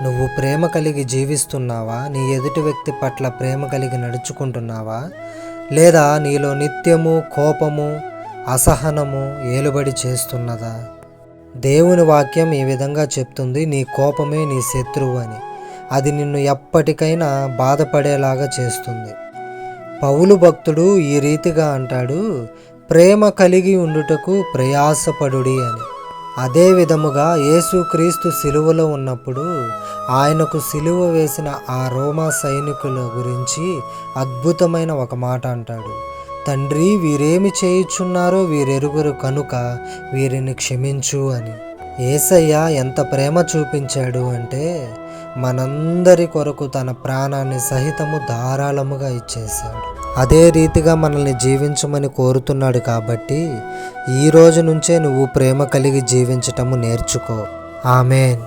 నువ్వు ప్రేమ కలిగి జీవిస్తున్నావా? నీ ఎదుటి వ్యక్తి పట్ల ప్రేమ కలిగి నడుచుకుంటున్నావా? లేదా నీలో నిత్యము కోపము, అసహనము ఏలుబడి చేస్తున్నదా? దేవుని వాక్యం ఈ విధంగా చెప్తుంది, నీ కోపమే నీ శత్రువు అని. అది నిన్ను ఎప్పటికైనా బాధపడేలాగా చేస్తుంది. పౌలు భక్తుడు ఈ రీతిగా అంటాడు, ప్రేమ కలిగి ఉండుటకు ప్రయాసపడుడి అని. అదే విధముగా యేసుక్రీస్తు సిలువలో ఉన్నప్పుడు ఆయనకు సిలువ వేసిన ఆ రోమా సైనికుల గురించి అద్భుతమైన ఒక మాట అంటాడు, తండ్రి వీరేమి చేయుచున్నారో వీరెరుగురు కనుక వీరిని క్షమించు అని. యేసయ్య ఎంత ప్రేమ చూపించాడు అంటే మనందరి కొరకు తన ప్రాణాన్ని సహితము ధారాళముగా ఇచ్చేశాడు. అదే రీతిగా మనల్ని జీవించమని కోరుతున్నాడు. కాబట్టి ఈ రోజు నుంచే నువ్వు ప్రేమ కలిగి జీవించటము నేర్చుకో. ఆమేన్.